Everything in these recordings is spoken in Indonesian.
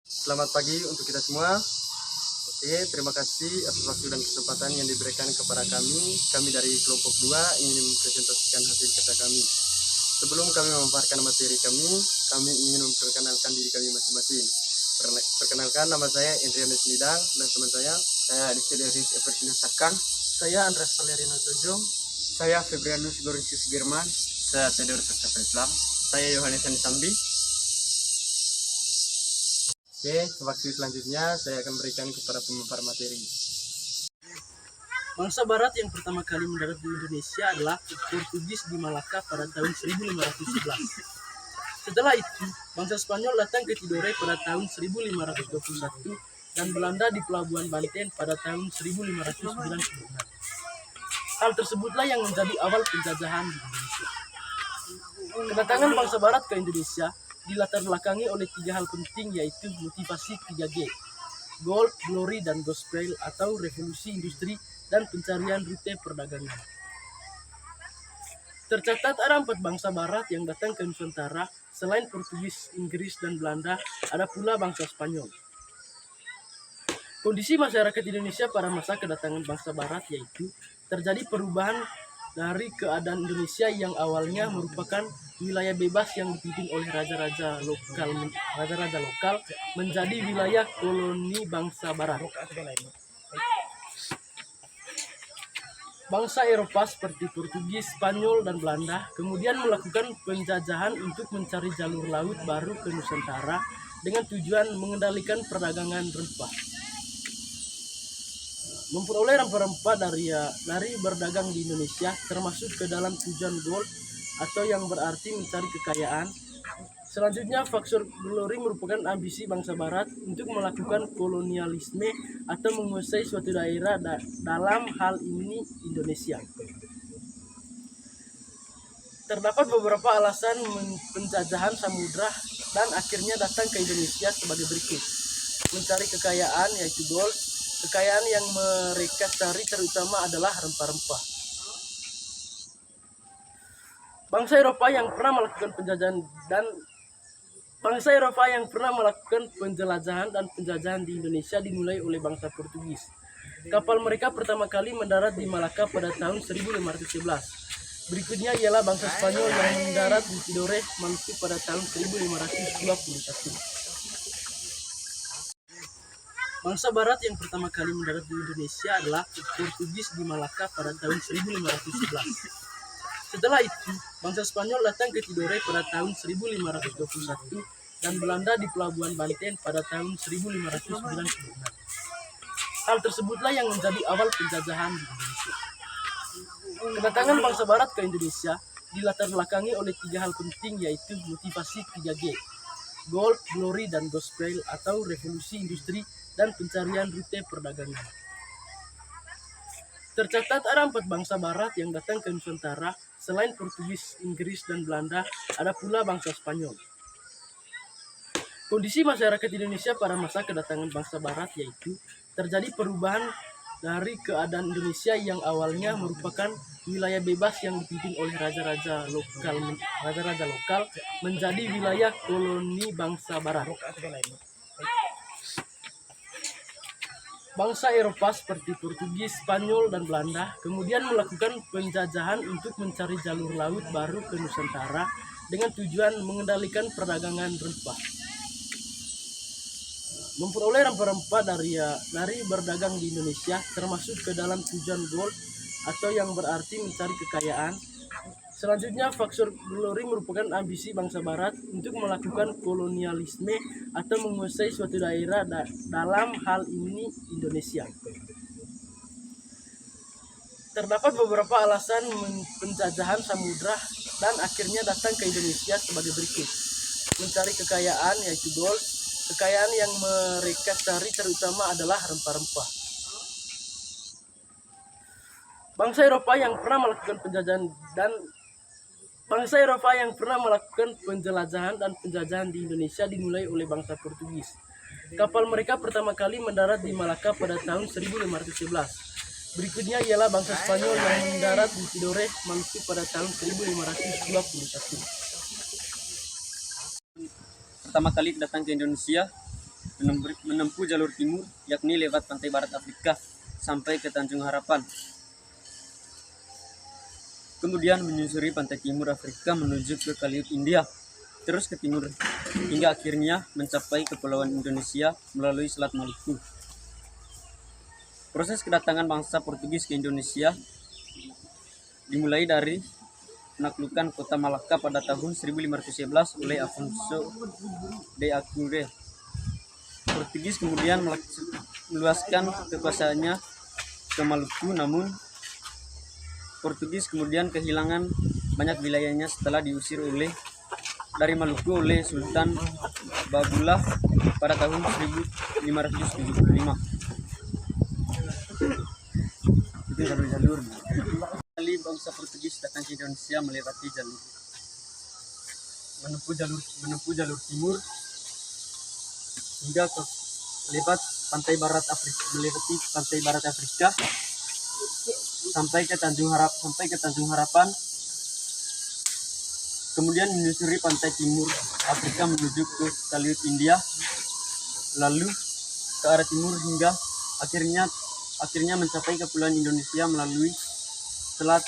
Selamat pagi untuk kita semua. Oke, terima kasih atas waktu dan kesempatan yang diberikan kepada kami. Kami dari kelompok 2 ingin mempresentasikan hasil kerja kami. Sebelum kami memaparkan materi kami ingin memperkenalkan diri kami masing-masing. Perkenalkan, nama saya Indrianus Midang dan teman saya Desideris Eversinus Sakang. Saya Andres Valerino Tojong. Saya Febrianus Gorisius Girman. Saya Theodor Sastafa Islam. Saya Yohanes Sambi. Oke, waktu selanjutnya saya akan berikan kepada pemapar materi. Bangsa Barat yang pertama kali mendarat di Indonesia adalah Portugis di Malaka pada tahun 1511. Setelah itu, bangsa Spanyol datang ke Tidore pada tahun 1521 dan Belanda di Pelabuhan Banten pada tahun 1596. Hal tersebutlah yang menjadi awal penjajahan di Indonesia. Kedatangan bangsa Barat ke Indonesia dilatar belakangi oleh 3 hal penting, yaitu motivasi 3G, Gold, Glory, dan Gospel atau revolusi industri dan pencarian rute perdagangan. Tercatat ada 4 bangsa Barat yang datang ke Nusantara. Selain Portugis, Inggris, dan Belanda, ada pula bangsa Spanyol. Kondisi masyarakat Indonesia pada masa kedatangan bangsa Barat yaitu terjadi perubahan dari keadaan Indonesia yang awalnya merupakan wilayah bebas yang dipimpin oleh raja-raja lokal menjadi wilayah koloni bangsa Barat. Bangsa Eropa seperti Portugis, Spanyol, dan Belanda kemudian melakukan penjajahan untuk mencari jalur laut baru ke Nusantara dengan tujuan mengendalikan perdagangan rempah. Memperoleh rempah-rempah dari berdagang di Indonesia termasuk ke dalam tujuan gold atau yang berarti mencari kekayaan. Selanjutnya, faktor glory merupakan ambisi bangsa Barat untuk melakukan kolonialisme atau menguasai suatu daerah, dalam hal ini Indonesia. Terdapat beberapa alasan penjajahan samudra dan akhirnya datang ke Indonesia sebagai berikut. Mencari kekayaan yaitu gold. Kekayaan yang mereka cari terutama adalah rempah-rempah. Bangsa Eropa yang pernah melakukan penjelajahan dan penjajahan di Indonesia dimulai oleh bangsa Portugis. Kapal mereka pertama kali mendarat di Malaka pada tahun 1511. Berikutnya ialah bangsa Spanyol yang mendarat di Tidore, Maluku pada tahun 1521. Bangsa Barat yang pertama kali mendarat di Indonesia adalah Portugis di Malaka pada tahun 1511. Setelah itu, bangsa Spanyol datang ke Tidore pada tahun 1521 dan Belanda di Pelabuhan Banten pada tahun 1596. Hal tersebutlah yang menjadi awal penjajahan di Indonesia. Kedatangan bangsa Barat ke Indonesia dilatar belakangi oleh 3 hal penting, yaitu motivasi 3G, Gold, Glory, dan Gospel atau revolusi industri dan pencarian rute perdagangan. Tercatat ada 4 bangsa Barat yang datang ke Nusantara. Selain Portugis, Inggris, dan Belanda, ada pula bangsa Spanyol. Kondisi masyarakat Indonesia pada masa kedatangan bangsa Barat yaitu terjadi perubahan dari keadaan Indonesia yang awalnya merupakan wilayah bebas yang dipimpin oleh raja-raja lokal menjadi wilayah koloni bangsa Barat. Bangsa Eropa seperti Portugis, Spanyol, dan Belanda kemudian melakukan penjajahan untuk mencari jalur laut baru ke Nusantara dengan tujuan mengendalikan perdagangan rempah. Memperoleh rempah-rempah dari berdagang di Indonesia termasuk ke dalam tujuan gold atau yang berarti mencari kekayaan. Selanjutnya, faktor glory merupakan ambisi bangsa Barat untuk melakukan kolonialisme atau menguasai suatu daerah, dalam hal ini Indonesia. Terdapat beberapa alasan penjajahan samudra dan akhirnya datang ke Indonesia sebagai berikut. Mencari kekayaan yaitu gold. Kekayaan yang mereka cari terutama adalah rempah-rempah. Bangsa Eropa yang pernah melakukan penjelajahan dan penjajahan di Indonesia dimulai oleh bangsa Portugis. Kapal mereka pertama kali mendarat di Malaka pada tahun 1511. Berikutnya ialah bangsa Spanyol yang mendarat di Tidore, Maluku pada tahun 1521. Pertama kali datang ke Indonesia menempuh jalur timur, yakni lewat pantai barat Afrika sampai ke Tanjung Harapan. Kemudian menyusuri pantai timur Afrika menuju ke Kaliut India, terus ke timur hingga akhirnya mencapai Kepulauan Indonesia melalui Selat Maluku. Proses kedatangan bangsa Portugis ke Indonesia dimulai dari penaklukan kota Malaka pada tahun 1511 oleh Afonso de Aguirre. Portugis kemudian meluaskan kekuasaannya ke Maluku, namun Portugis kemudian kehilangan banyak wilayahnya setelah diusir dari Maluku oleh Sultan Bagulah pada tahun 1575. Itu jalur-jalur. Kali bangsa Portugis datang ke Indonesia melewati menempuh jalur timur hingga melewati pantai barat Afrika sampai ke Tanjung Harapan, kemudian menyusuri pantai timur Afrika menuju ke Kaliut India, lalu ke arah timur hingga akhirnya mencapai Kepulauan Indonesia melalui Selat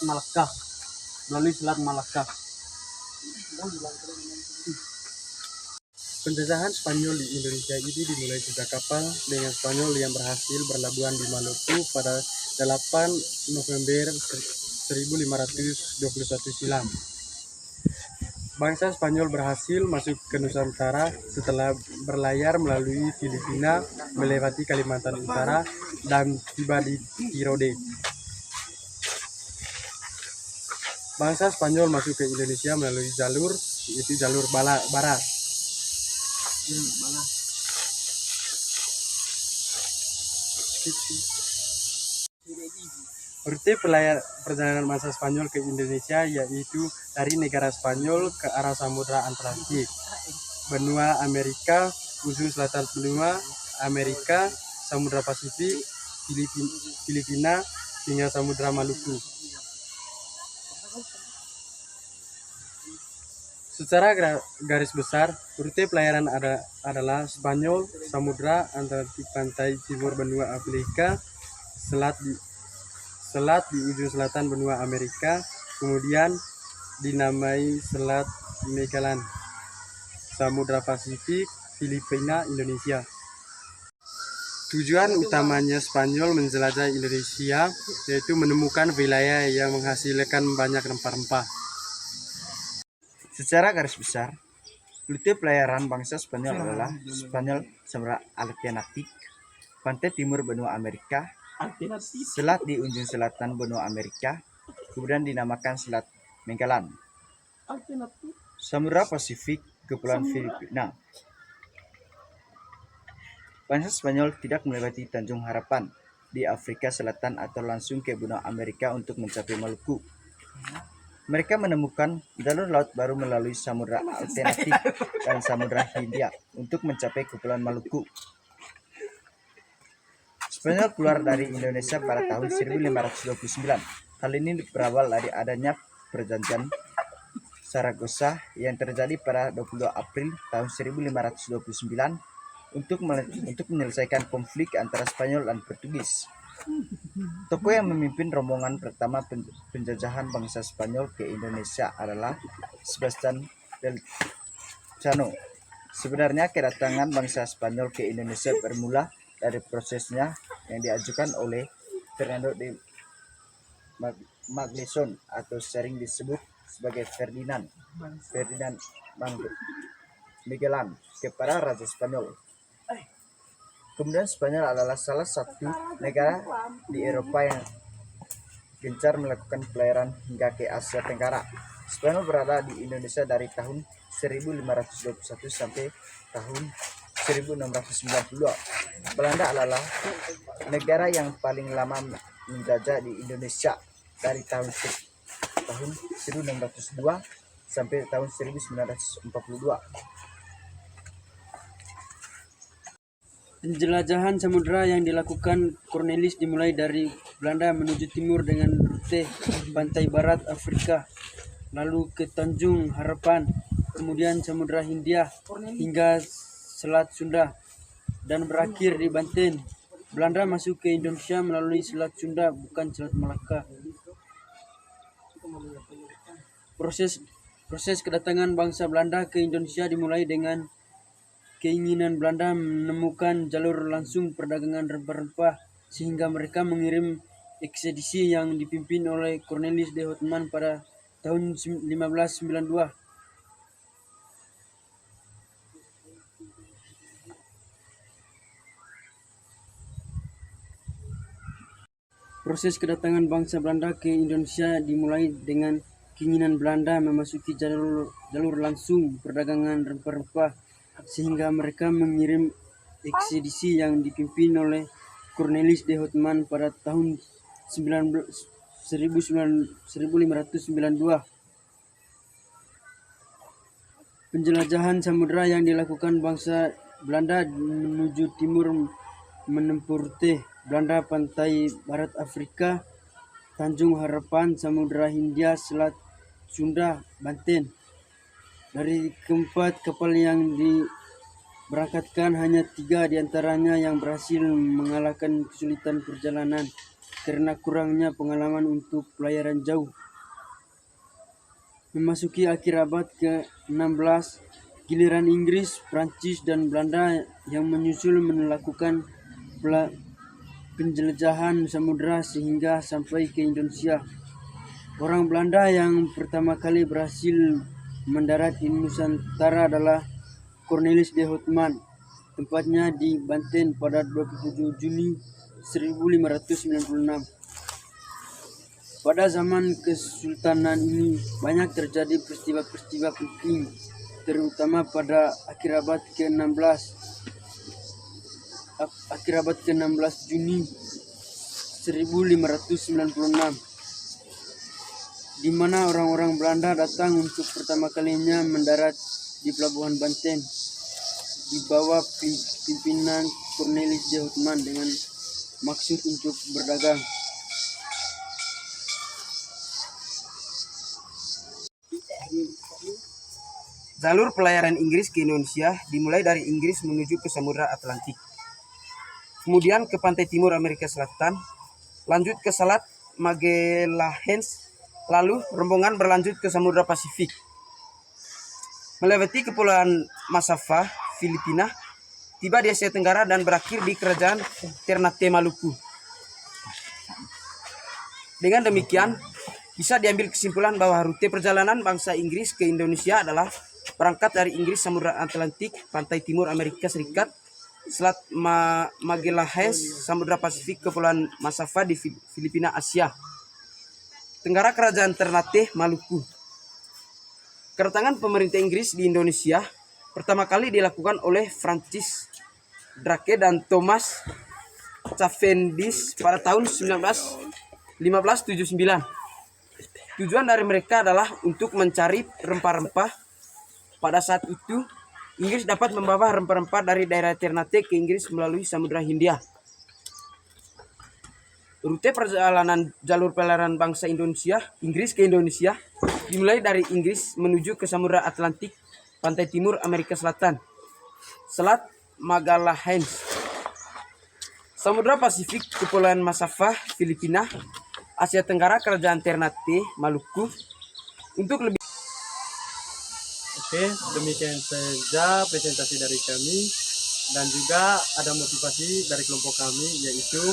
Malaka. Penjajahan Spanyol di Indonesia ini dimulai sejak kapal dengan Spanyol yang berhasil berlabuhan di Maluku pada 8 November 1521 silam. Bangsa Spanyol berhasil masuk ke Nusantara setelah berlayar melalui Filipina, melewati Kalimantan Utara, dan tiba di Tirode. Bangsa Spanyol masuk ke Indonesia melalui jalur barat. Rute perjalanan bangsa Spanyol ke Indonesia yaitu dari negara Spanyol ke arah Samudra Atlantik, benua Amerika, ujung selatan benua Amerika, Samudra Pasifik, Filipina, hingga Samudra Maluku. Secara garis besar, rute pelayaran adalah Spanyol, Samudra Atlantik, pantai timur benua Afrika, selat di ujung selatan benua Amerika, kemudian dinamai Selat Magellan, Samudra Pasifik, Filipina, Indonesia. Tujuan utamanya Spanyol menjelajah Indonesia yaitu menemukan wilayah yang menghasilkan banyak rempah-rempah. Secara garis besar, rute pelayaran bangsa Spanyol adalah Spanyol Samudra Atlantik, pantai timur benua Amerika, selat di ujung selatan benua Amerika, kemudian dinamakan Selat Magellan, Samudra Pasifik, Kepulauan Filipina. Bangsa Spanyol tidak melewati Tanjung Harapan di Afrika Selatan atau langsung ke benua Amerika untuk mencapai Maluku. Mereka menemukan jalur laut baru melalui Samudra Atlantik dan Samudra Hindia untuk mencapai Kepulauan Maluku. Spanyol keluar dari Indonesia pada tahun 1529. Hal ini berawal dari adanya perjanjian Saragossa yang terjadi pada 22 April tahun 1529 untuk menyelesaikan konflik antara Spanyol dan Portugis. Tokoh yang memimpin rombongan pertama penjajahan bangsa Spanyol ke Indonesia adalah Sebastian Elcano. Sebenarnya kedatangan bangsa Spanyol ke Indonesia bermula dari prosesnya yang diajukan oleh Fernando de Magleson atau sering disebut sebagai Ferdinand Magellan kepada Raja Spanyol. Kemudian Spanyol adalah salah satu negara di Eropa yang gencar melakukan pelayaran hingga ke Asia Tenggara. Spanyol berada di Indonesia dari tahun 1521 sampai tahun 1692. Belanda adalah negara yang paling lama menjajah di Indonesia dari tahun 1602 sampai tahun 1942. Penjelajahan samudra yang dilakukan Cornelis dimulai dari Belanda menuju timur dengan rute pantai barat Afrika, lalu ke Tanjung Harapan, kemudian Samudra Hindia hingga Selat Sunda dan berakhir di Banten. Belanda masuk ke Indonesia melalui Selat Sunda, bukan Selat Malaka. Proses kedatangan bangsa Belanda ke Indonesia dimulai dengan keinginan Belanda menemukan jalur langsung perdagangan rempah-rempah, sehingga mereka mengirim ekspedisi yang dipimpin oleh Cornelis de Houtman pada tahun 1592. Proses kedatangan bangsa Belanda ke Indonesia dimulai dengan keinginan Belanda memasuki jalur langsung perdagangan rempah-rempah, sehingga mereka mengirim ekspedisi yang dipimpin oleh Cornelis de Houtman pada tahun 1592. Penjelajahan samudera yang dilakukan bangsa Belanda menuju timur menempuh rute Belanda, pantai barat Afrika, Tanjung Harapan, Samudra Hindia, Selat Sunda, Banten. Dari keempat kapal yang diberangkatkan, hanya 3 diantaranya yang berhasil mengalahkan kesulitan perjalanan karena kurangnya pengalaman untuk pelayaran jauh. Memasuki akhir abad ke-16, giliran Inggris, Prancis, dan Belanda yang menyusul melakukan penjelajahan samudera sehingga sampai ke Indonesia. Orang Belanda yang pertama kali berhasil mendarat di Nusantara adalah Cornelis de Houtman, tempatnya di Banten pada 27 Juni 1596. Pada zaman Kesultanan ini banyak terjadi peristiwa-peristiwa penting, terutama pada akhir abad ke-16 Juni 1596, di mana orang-orang Belanda datang untuk pertama kalinya mendarat di pelabuhan Banten di bawah pimpinan Cornelis de Houtman dengan maksud untuk berdagang. Jalur pelayaran Inggris ke Indonesia dimulai dari Inggris menuju ke Samudra Atlantik, kemudian ke pantai timur Amerika Selatan, lanjut ke Selat Magelhaens, lalu rombongan berlanjut ke Samudra Pasifik, melewati Kepulauan Massawa, Filipina, tiba di Asia Tenggara dan berakhir di Kerajaan Ternate Maluku. Dengan demikian, bisa diambil kesimpulan bahwa rute perjalanan bangsa Inggris ke Indonesia adalah berangkat dari Inggris, Samudra Atlantik, pantai timur Amerika Serikat, Selat Magelhaens, Samudra Pasifik, Kepulauan Massawa di Filipina, Asia Tenggara, Kerajaan Ternate Maluku. Kedatangan pemerintah Inggris di Indonesia pertama kali dilakukan oleh Francis Drake dan Thomas Cavendish pada tahun 1579. Tujuan dari mereka adalah untuk mencari rempah-rempah. Pada saat itu, Inggris dapat membawa rempah-rempah dari daerah Ternate ke Inggris melalui Samudra Hindia. Rute perjalanan jalur pelayaran bangsa Inggris ke Indonesia dimulai dari Inggris menuju ke Samudra Atlantik, pantai timur Amerika Selatan, Selat Magelhaens, Samudra Pasifik, Kepulauan Massawa, Filipina, Asia Tenggara, Kerajaan Ternate Maluku. Untuk lebih Oke, demikian saja presentasi dari kami, dan juga ada motivasi dari kelompok kami, yaitu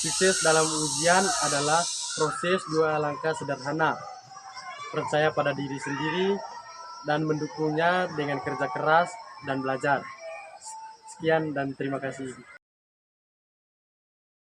sukses dalam ujian adalah proses 2 langkah sederhana. Percaya pada diri sendiri dan mendukungnya dengan kerja keras dan belajar. Sekian dan terima kasih.